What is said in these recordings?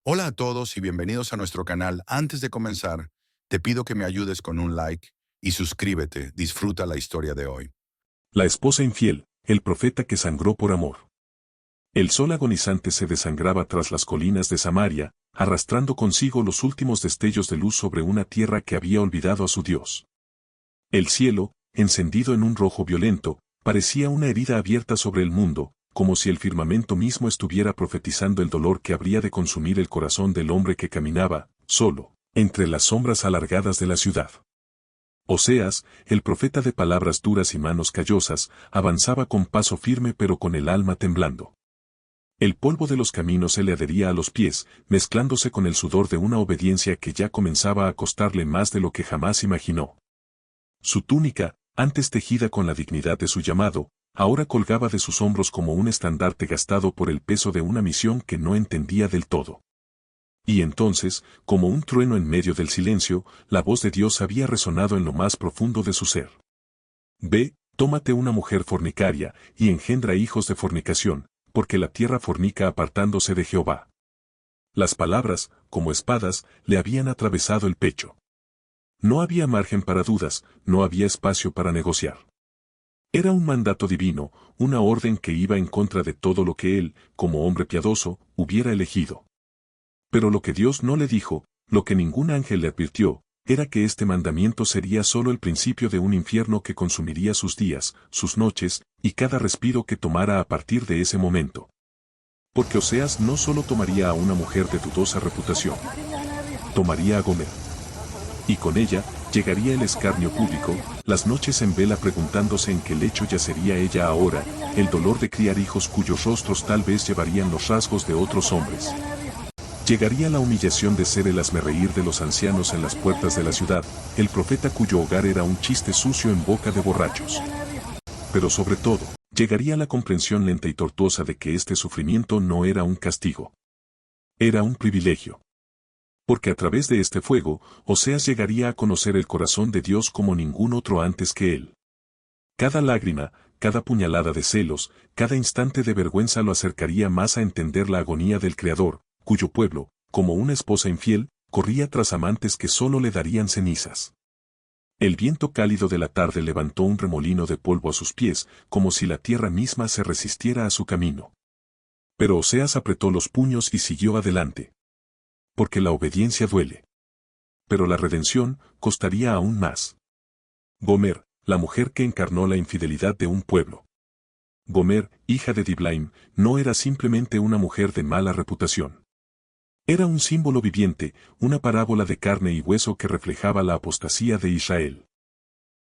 Hola a todos y bienvenidos a nuestro canal. Antes de comenzar, te pido que me ayudes con un like y suscríbete. Disfruta la historia de hoy. La esposa infiel, el profeta que sangró por amor. El sol agonizante se desangraba tras las colinas de Samaria, arrastrando consigo los últimos destellos de luz sobre una tierra que había olvidado a su Dios. El cielo, encendido en un rojo violento, parecía una herida abierta sobre el mundo, como si el firmamento mismo estuviera profetizando el dolor que habría de consumir el corazón del hombre que caminaba, solo, entre las sombras alargadas de la ciudad. Oseas, el profeta de palabras duras y manos callosas, avanzaba con paso firme pero con el alma temblando. El polvo de los caminos se le adhería a los pies, mezclándose con el sudor de una obediencia que ya comenzaba a costarle más de lo que jamás imaginó. Su túnica, antes tejida con la dignidad de su llamado, ahora colgaba de sus hombros como un estandarte gastado por el peso de una misión que no entendía del todo. Y entonces, como un trueno en medio del silencio, la voz de Dios había resonado en lo más profundo de su ser. Ve, tómate una mujer fornicaria, y engendra hijos de fornicación, porque la tierra fornica apartándose de Jehová. Las palabras, como espadas, le habían atravesado el pecho. No había margen para dudas, no había espacio para negociar. Era un mandato divino, una orden que iba en contra de todo lo que él, como hombre piadoso, hubiera elegido. Pero lo que Dios no le dijo, lo que ningún ángel le advirtió, era que este mandamiento sería solo el principio de un infierno que consumiría sus días, sus noches, y cada respiro que tomara a partir de ese momento. Porque Oseas no solo tomaría a una mujer de dudosa reputación, tomaría a Gomer. Y con ella, llegaría el escarnio público, las noches en vela preguntándose en qué lecho yacería ella ahora, el dolor de criar hijos cuyos rostros tal vez llevarían los rasgos de otros hombres. Llegaría la humillación de ser el hazmerreír de los ancianos en las puertas de la ciudad, el profeta cuyo hogar era un chiste sucio en boca de borrachos. Pero sobre todo, llegaría la comprensión lenta y tortuosa de que este sufrimiento no era un castigo. Era un privilegio. Porque a través de este fuego, Oseas llegaría a conocer el corazón de Dios como ningún otro antes que él. Cada lágrima, cada puñalada de celos, cada instante de vergüenza lo acercaría más a entender la agonía del Creador, cuyo pueblo, como una esposa infiel, corría tras amantes que solo le darían cenizas. El viento cálido de la tarde levantó un remolino de polvo a sus pies, como si la tierra misma se resistiera a su camino. Pero Oseas apretó los puños y siguió adelante. Porque la obediencia duele. Pero la redención costaría aún más. Gomer, la mujer que encarnó la infidelidad de un pueblo. Gomer, hija de Diblaim, no era simplemente una mujer de mala reputación. Era un símbolo viviente, una parábola de carne y hueso que reflejaba la apostasía de Israel.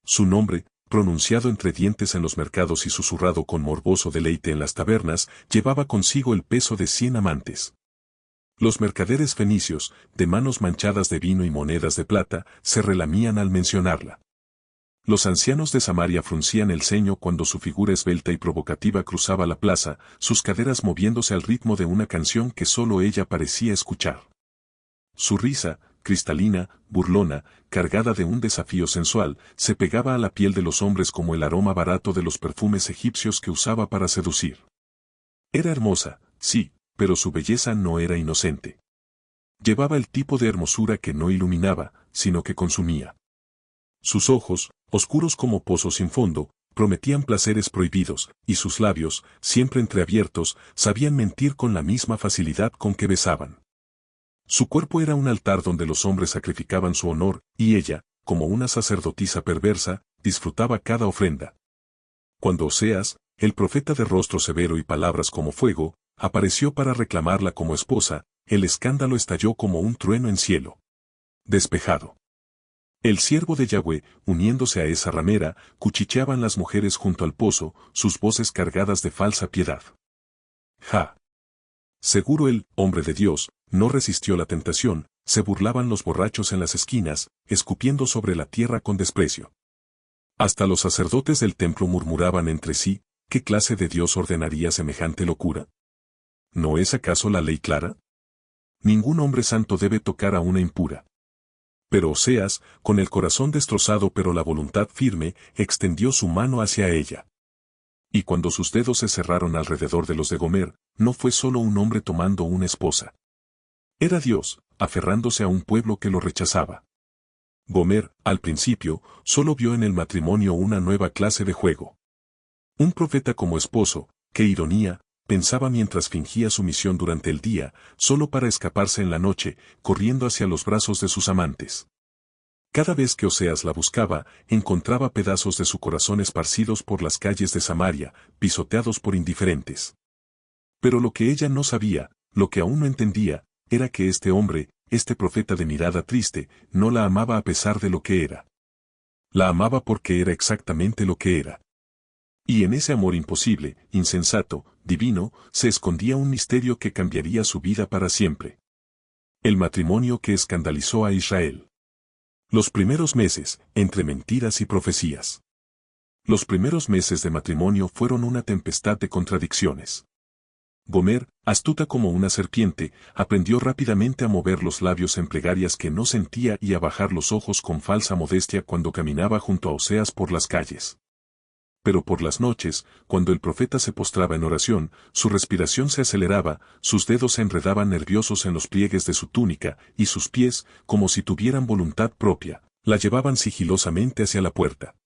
Su nombre, pronunciado entre dientes en los mercados y susurrado con morboso deleite en las tabernas, llevaba consigo el peso de 100 amantes. Los mercaderes fenicios, de manos manchadas de vino y monedas de plata, se relamían al mencionarla. Los ancianos de Samaria fruncían el ceño cuando su figura esbelta y provocativa cruzaba la plaza, sus caderas moviéndose al ritmo de una canción que solo ella parecía escuchar. Su risa, cristalina, burlona, cargada de un desafío sensual, se pegaba a la piel de los hombres como el aroma barato de los perfumes egipcios que usaba para seducir. Era hermosa, sí, pero su belleza no era inocente. Llevaba el tipo de hermosura que no iluminaba, sino que consumía. Sus ojos, oscuros como pozos sin fondo, prometían placeres prohibidos, y sus labios, siempre entreabiertos, sabían mentir con la misma facilidad con que besaban. Su cuerpo era un altar donde los hombres sacrificaban su honor, y ella, como una sacerdotisa perversa, disfrutaba cada ofrenda. Cuando Oseas, el profeta de rostro severo y palabras como fuego, apareció para reclamarla como esposa, el escándalo estalló como un trueno en cielo despejado. El siervo de Yahweh, uniéndose a esa ramera, cuchicheaban las mujeres junto al pozo, sus voces cargadas de falsa piedad. ¡Ja! Seguro el hombre de Dios no resistió la tentación, se burlaban los borrachos en las esquinas, escupiendo sobre la tierra con desprecio. Hasta los sacerdotes del templo murmuraban entre sí, ¿qué clase de Dios ordenaría semejante locura? ¿No es acaso la ley clara? Ningún hombre santo debe tocar a una impura. Pero Oseas, con el corazón destrozado pero la voluntad firme, extendió su mano hacia ella. Y cuando sus dedos se cerraron alrededor de los de Gomer, no fue solo un hombre tomando una esposa. Era Dios, aferrándose a un pueblo que lo rechazaba. Gomer, al principio, solo vio en el matrimonio una nueva clase de juego. Un profeta como esposo, qué ironía, pensaba mientras fingía su misión durante el día, solo para escaparse en la noche, corriendo hacia los brazos de sus amantes. Cada vez que Oseas la buscaba, encontraba pedazos de su corazón esparcidos por las calles de Samaria, pisoteados por indiferentes. Pero lo que ella no sabía, lo que aún no entendía, era que este hombre, este profeta de mirada triste, no la amaba a pesar de lo que era. La amaba porque era exactamente lo que era. Y en ese amor imposible, insensato, divino, se escondía un misterio que cambiaría su vida para siempre. El matrimonio que escandalizó a Israel. Los primeros meses, entre mentiras y profecías. Los primeros meses de matrimonio fueron una tempestad de contradicciones. Gomer, astuta como una serpiente, aprendió rápidamente a mover los labios en plegarias que no sentía y a bajar los ojos con falsa modestia cuando caminaba junto a Oseas por las calles. Pero por las noches, cuando el profeta se postraba en oración, su respiración se aceleraba, sus dedos se enredaban nerviosos en los pliegues de su túnica, y sus pies, como si tuvieran voluntad propia, la llevaban sigilosamente hacia la puerta.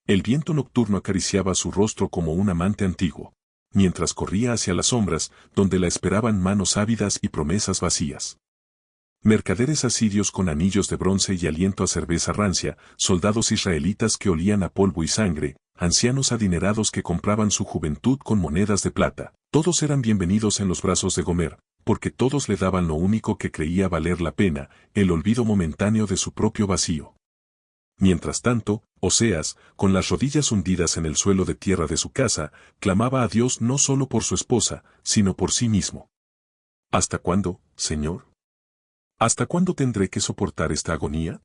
El viento nocturno acariciaba su rostro como un amante antiguo, mientras corría hacia las sombras, donde la esperaban manos ávidas y promesas vacías. Mercaderes asirios con anillos de bronce y aliento a cerveza rancia, soldados israelitas que olían a polvo y sangre, ancianos adinerados que compraban su juventud con monedas de plata, todos eran bienvenidos en los brazos de Gomer, porque todos le daban lo único que creía valer la pena, el olvido momentáneo de su propio vacío. Mientras tanto, Oseas, con las rodillas hundidas en el suelo de tierra de su casa, clamaba a Dios no solo por su esposa, sino por sí mismo. ¿Hasta cuándo, Señor? ¿Hasta cuándo tendré que soportar esta agonía?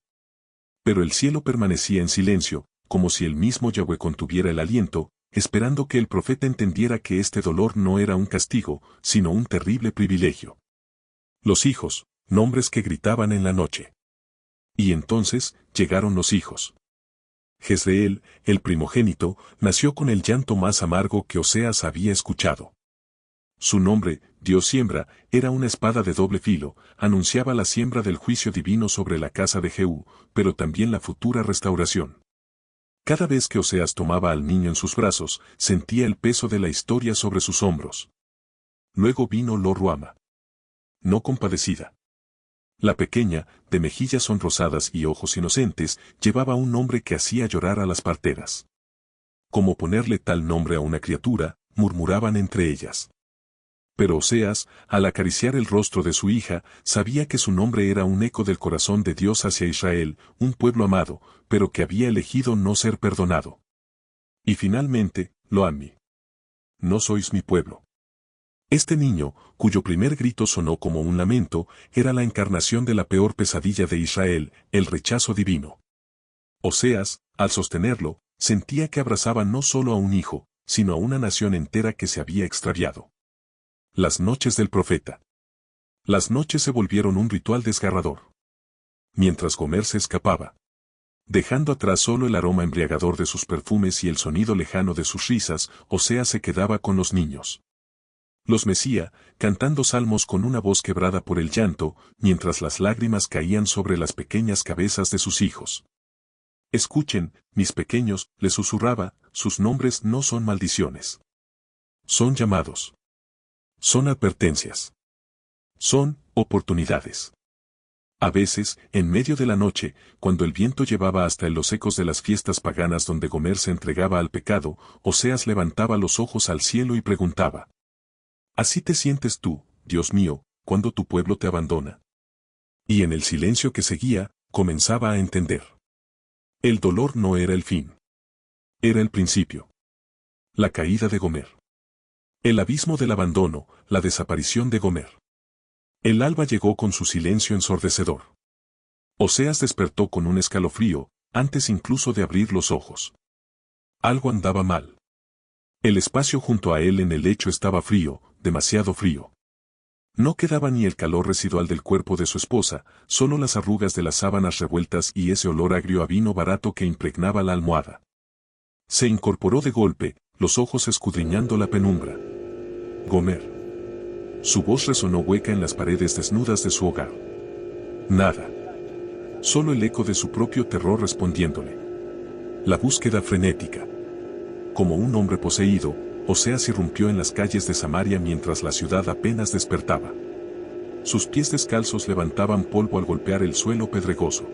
Pero el cielo permanecía en silencio, como si el mismo Yahweh contuviera el aliento, esperando que el profeta entendiera que este dolor no era un castigo, sino un terrible privilegio. Los hijos, nombres que gritaban en la noche. Y entonces, llegaron los hijos. Jezreel, el primogénito, nació con el llanto más amargo que Oseas había escuchado. Su nombre, Dios siembra, era una espada de doble filo, anunciaba la siembra del juicio divino sobre la casa de Jehú, pero también la futura restauración. Cada vez que Oseas tomaba al niño en sus brazos, sentía el peso de la historia sobre sus hombros. Luego vino Lo Ruama. No compadecida. La pequeña, de mejillas sonrosadas y ojos inocentes, llevaba un nombre que hacía llorar a las parteras. ¿Cómo ponerle tal nombre a una criatura?, murmuraban entre ellas. Pero Oseas, al acariciar el rostro de su hija, sabía que su nombre era un eco del corazón de Dios hacia Israel, un pueblo amado, pero que había elegido no ser perdonado. Y finalmente, Lo-Ammi. No sois mi pueblo. Este niño, cuyo primer grito sonó como un lamento, era la encarnación de la peor pesadilla de Israel, el rechazo divino. Oseas, al sostenerlo, sentía que abrazaba no solo a un hijo, sino a una nación entera que se había extraviado. Las noches del profeta. Las noches se volvieron un ritual desgarrador. Mientras Gomer se escapaba, dejando atrás solo el aroma embriagador de sus perfumes y el sonido lejano de sus risas, Oseas se quedaba con los niños. Los mecía, cantando salmos con una voz quebrada por el llanto, mientras las lágrimas caían sobre las pequeñas cabezas de sus hijos. Escuchen, mis pequeños, les susurraba, sus nombres no son maldiciones. Son llamados. Son advertencias. Son oportunidades. A veces, en medio de la noche, cuando el viento llevaba hasta los ecos de las fiestas paganas donde Gomer se entregaba al pecado, Oseas levantaba los ojos al cielo y preguntaba: ¿Así te sientes tú, Dios mío, cuando tu pueblo te abandona? Y en el silencio que seguía, comenzaba a entender. El dolor no era el fin. Era el principio. La caída de Gomer. El abismo del abandono, la desaparición de Gomer. El alba llegó con su silencio ensordecedor. Oseas despertó con un escalofrío, antes incluso de abrir los ojos. Algo andaba mal. El espacio junto a él en el lecho estaba frío, demasiado frío. No quedaba ni el calor residual del cuerpo de su esposa, solo las arrugas de las sábanas revueltas y ese olor agrio a vino barato que impregnaba la almohada. Se incorporó de golpe, los ojos escudriñando la penumbra. Gomer. Su voz resonó hueca en las paredes desnudas de su hogar. Nada. Solo el eco de su propio terror respondiéndole. La búsqueda frenética. Como un hombre poseído, Oseas irrumpió en las calles de Samaria mientras la ciudad apenas despertaba. Sus pies descalzos levantaban polvo al golpear el suelo pedregoso.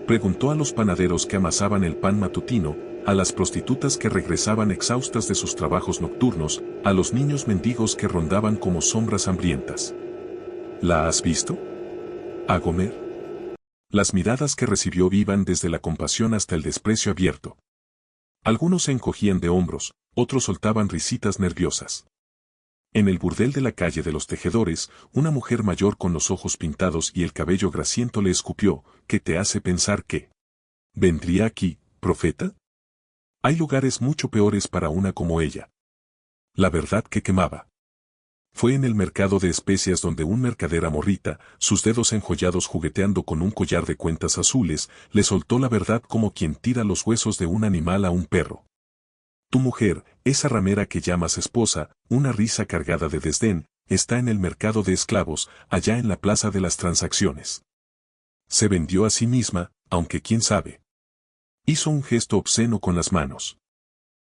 Preguntó a los panaderos que amasaban el pan matutino, a las prostitutas que regresaban exhaustas de sus trabajos nocturnos, a los niños mendigos que rondaban como sombras hambrientas. ¿La has visto? ¿A Gomer? Las miradas que recibió iban desde la compasión hasta el desprecio abierto. Algunos se encogían de hombros, otros soltaban risitas nerviosas. En el burdel de la calle de los tejedores, una mujer mayor con los ojos pintados y el cabello grasiento le escupió: ¿qué te hace pensar que vendría aquí, profeta? Hay lugares mucho peores para una como ella. La verdad que quemaba. Fue en el mercado de especias donde un mercader amorrita, sus dedos enjollados jugueteando con un collar de cuentas azules, le soltó la verdad como quien tira los huesos de un animal a un perro. Tu mujer, esa ramera que llamas esposa, una risa cargada de desdén, está en el mercado de esclavos, allá en la plaza de las transacciones. Se vendió a sí misma, aunque quién sabe. Hizo un gesto obsceno con las manos.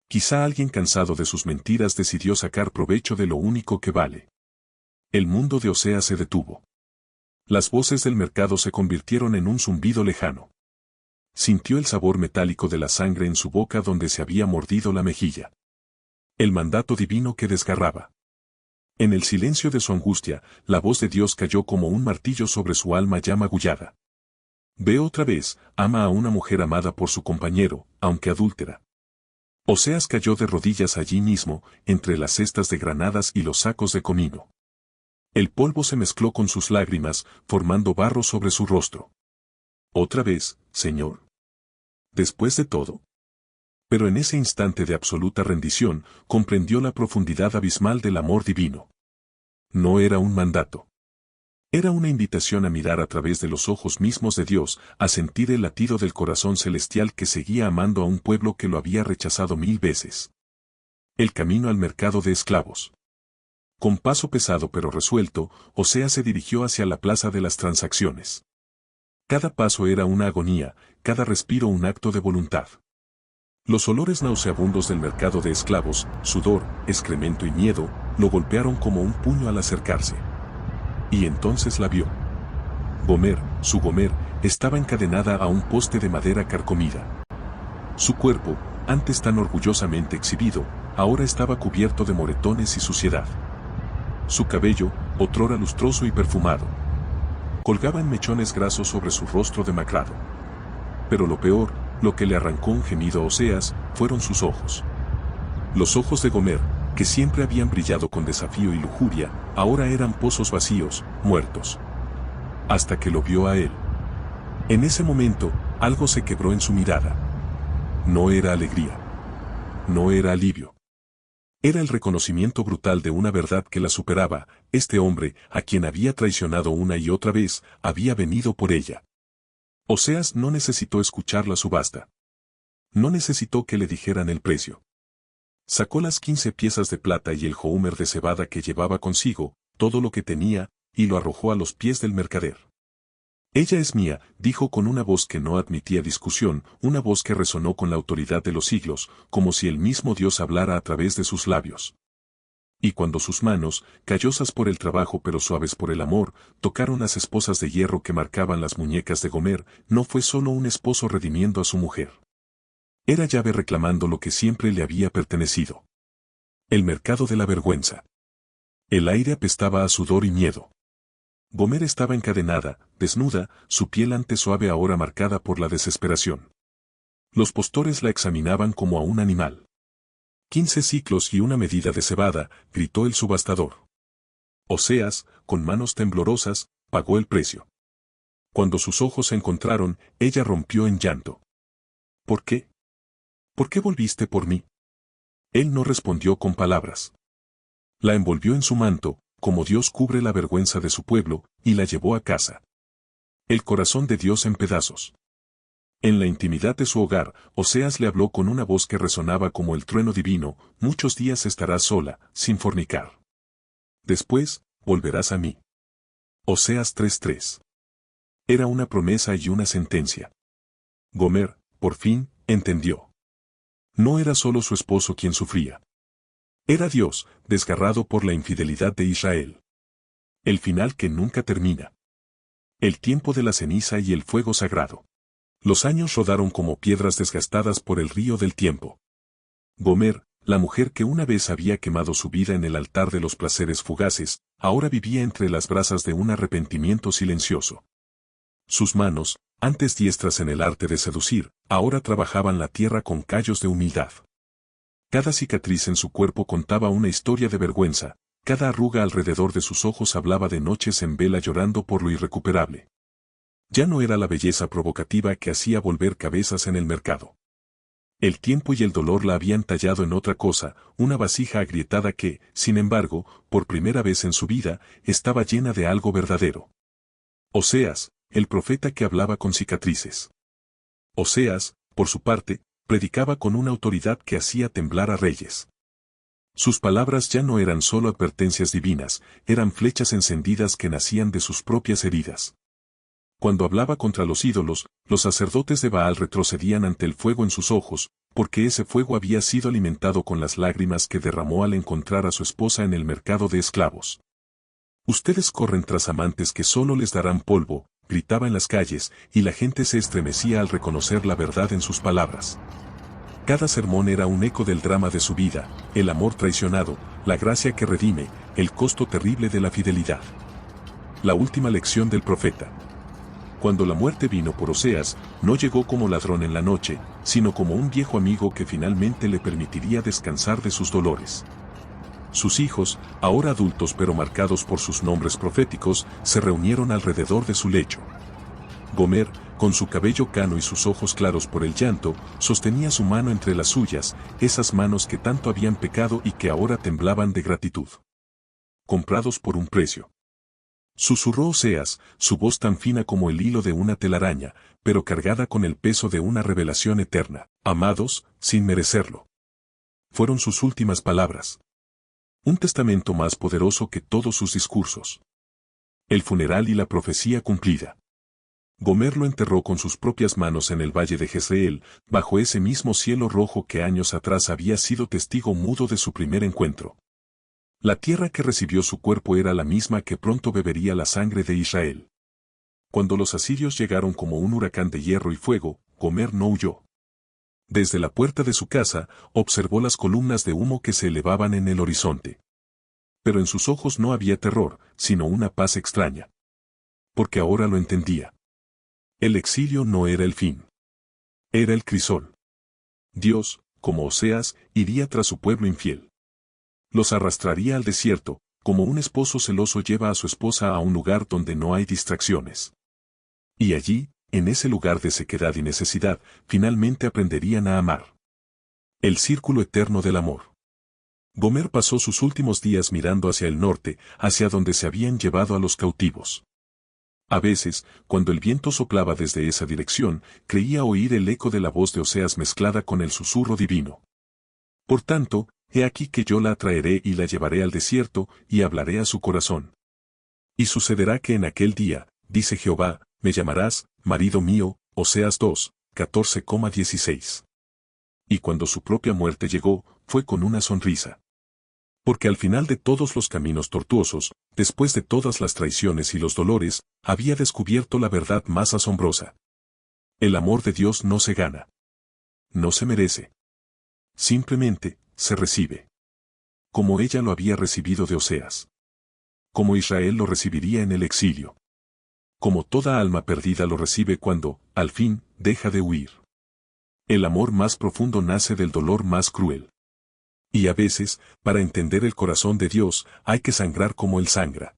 Quizá alguien cansado de sus mentiras decidió sacar provecho de lo único que vale. El mundo de Oseas se detuvo. Las voces del mercado se convirtieron en un zumbido lejano. Sintió el sabor metálico de la sangre en su boca donde se había mordido la mejilla. El mandato divino que desgarraba. En el silencio de su angustia, la voz de Dios cayó como un martillo sobre su alma ya magullada. Ve otra vez, ama a una mujer amada por su compañero, aunque adúltera. Oseas cayó de rodillas allí mismo, entre las cestas de granadas y los sacos de comino. El polvo se mezcló con sus lágrimas, formando barro sobre su rostro. ¿Otra vez, Señor? Después de todo. Pero en ese instante de absoluta rendición, comprendió la profundidad abismal del amor divino. No era un mandato. Era una invitación a mirar a través de los ojos mismos de Dios, a sentir el latido del corazón celestial que seguía amando a un pueblo que lo había rechazado 1000 veces. El camino al mercado de esclavos. Con paso pesado pero resuelto, Oseas se dirigió hacia la plaza de las transacciones. Cada paso era una agonía, cada respiro un acto de voluntad. Los olores nauseabundos del mercado de esclavos, sudor, excremento y miedo, lo golpearon como un puño al acercarse. Y entonces la vio. Gomer, su Gomer, estaba encadenada a un poste de madera carcomida. Su cuerpo, antes tan orgullosamente exhibido, ahora estaba cubierto de moretones y suciedad. Su cabello, otrora lustroso y perfumado, colgaba en mechones grasos sobre su rostro demacrado. Pero lo peor, lo que le arrancó un gemido a Oseas, fueron sus ojos. Los ojos de Gomer, que siempre habían brillado con desafío y lujuria, ahora eran pozos vacíos, muertos. Hasta que lo vio a él. En ese momento, algo se quebró en su mirada. No era alegría. No era alivio. Era el reconocimiento brutal de una verdad que la superaba: este hombre, a quien había traicionado una y otra vez, había venido por ella. Oseas no necesitó escuchar la subasta. No necesitó que le dijeran el precio. Sacó las 15 piezas de plata y el homer de cebada que llevaba consigo, todo lo que tenía, y lo arrojó a los pies del mercader. Ella es mía, dijo con una voz que no admitía discusión, una voz que resonó con la autoridad de los siglos, como si el mismo Dios hablara a través de sus labios. Y cuando sus manos, callosas por el trabajo pero suaves por el amor, tocaron las esposas de hierro que marcaban las muñecas de Gomer, no fue solo un esposo redimiendo a su mujer. Era llave reclamando lo que siempre le había pertenecido. El mercado de la vergüenza. El aire apestaba a sudor y miedo. Gomer estaba encadenada, desnuda, su piel antes suave ahora marcada por la desesperación. Los postores la examinaban como a un animal. 15 siclos y una medida de cebada, gritó el subastador. Oseas, con manos temblorosas, pagó el precio. Cuando sus ojos se encontraron, ella rompió en llanto. ¿Por qué? ¿Por qué volviste por mí? Él no respondió con palabras. La envolvió en su manto, como Dios cubre la vergüenza de su pueblo, y la llevó a casa. El corazón de Dios en pedazos. En la intimidad de su hogar, Oseas le habló con una voz que resonaba como el trueno divino: muchos días estarás sola, sin fornicar. Después, volverás a mí. Oseas 3:3. Era una promesa y una sentencia. Gomer, por fin, entendió. No era solo su esposo quien sufría. Era Dios, desgarrado por la infidelidad de Israel. El final que nunca termina. El tiempo de la ceniza y el fuego sagrado. Los años rodaron como piedras desgastadas por el río del tiempo. Gomer, la mujer que una vez había quemado su vida en el altar de los placeres fugaces, ahora vivía entre las brasas de un arrepentimiento silencioso. Sus manos, antes diestras en el arte de seducir, ahora trabajaban la tierra con callos de humildad. Cada cicatriz en su cuerpo contaba una historia de vergüenza, cada arruga alrededor de sus ojos hablaba de noches en vela llorando por lo irrecuperable. Ya no era la belleza provocativa que hacía volver cabezas en el mercado. El tiempo y el dolor la habían tallado en otra cosa, una vasija agrietada que, sin embargo, por primera vez en su vida, estaba llena de algo verdadero. Oseas, el profeta que hablaba con cicatrices. Oseas, por su parte, predicaba con una autoridad que hacía temblar a reyes. Sus palabras ya no eran solo advertencias divinas, eran flechas encendidas que nacían de sus propias heridas. Cuando hablaba contra los ídolos, los sacerdotes de Baal retrocedían ante el fuego en sus ojos, porque ese fuego había sido alimentado con las lágrimas que derramó al encontrar a su esposa en el mercado de esclavos. Ustedes corren tras amantes que solo les darán polvo, gritaba en las calles, y la gente se estremecía al reconocer la verdad en sus palabras. Cada sermón era un eco del drama de su vida, el amor traicionado, la gracia que redime, el costo terrible de la fidelidad. La última lección del profeta. Cuando la muerte vino por Oseas, no llegó como ladrón en la noche, sino como un viejo amigo que finalmente le permitiría descansar de sus dolores. Sus hijos, ahora adultos pero marcados por sus nombres proféticos, se reunieron alrededor de su lecho. Gomer, con su cabello cano y sus ojos claros por el llanto, sostenía su mano entre las suyas, esas manos que tanto habían pecado y que ahora temblaban de gratitud. Comprados por un precio. Susurró Oseas, su voz tan fina como el hilo de una telaraña, pero cargada con el peso de una revelación eterna. Amados, sin merecerlo. Fueron sus últimas palabras. Un testamento más poderoso que todos sus discursos. El funeral y la profecía cumplida. Gomer lo enterró con sus propias manos en el valle de Jezreel, bajo ese mismo cielo rojo que años atrás había sido testigo mudo de su primer encuentro. La tierra que recibió su cuerpo era la misma que pronto bebería la sangre de Israel. Cuando los asirios llegaron como un huracán de hierro y fuego, Gomer no huyó. Desde la puerta de su casa, observó las columnas de humo que se elevaban en el horizonte. Pero en sus ojos no había terror, sino una paz extraña. Porque ahora lo entendía. El exilio no era el fin. Era el crisol. Dios, como Oseas, iría tras su pueblo infiel. Los arrastraría al desierto, como un esposo celoso lleva a su esposa a un lugar donde no hay distracciones. Y allí, en ese lugar de sequedad y necesidad, finalmente aprenderían a amar. El círculo eterno del amor. Gomer pasó sus últimos días mirando hacia el norte, hacia donde se habían llevado a los cautivos. A veces, cuando el viento soplaba desde esa dirección, creía oír el eco de la voz de Oseas mezclada con el susurro divino. Por tanto, he aquí que yo la atraeré y la llevaré al desierto, y hablaré a su corazón. Y sucederá que en aquel día, dice Jehová, me llamarás, marido mío, Oseas 2, 14,16. Y cuando su propia muerte llegó, fue con una sonrisa. Porque al final de todos los caminos tortuosos, después de todas las traiciones y los dolores, había descubierto la verdad más asombrosa. El amor de Dios no se gana. No se merece. Simplemente, se recibe. Como ella lo había recibido de Oseas. Como Israel lo recibiría en el exilio. Como toda alma perdida lo recibe cuando, al fin, deja de huir. El amor más profundo nace del dolor más cruel. Y a veces, para entender el corazón de Dios, hay que sangrar como Él sangra.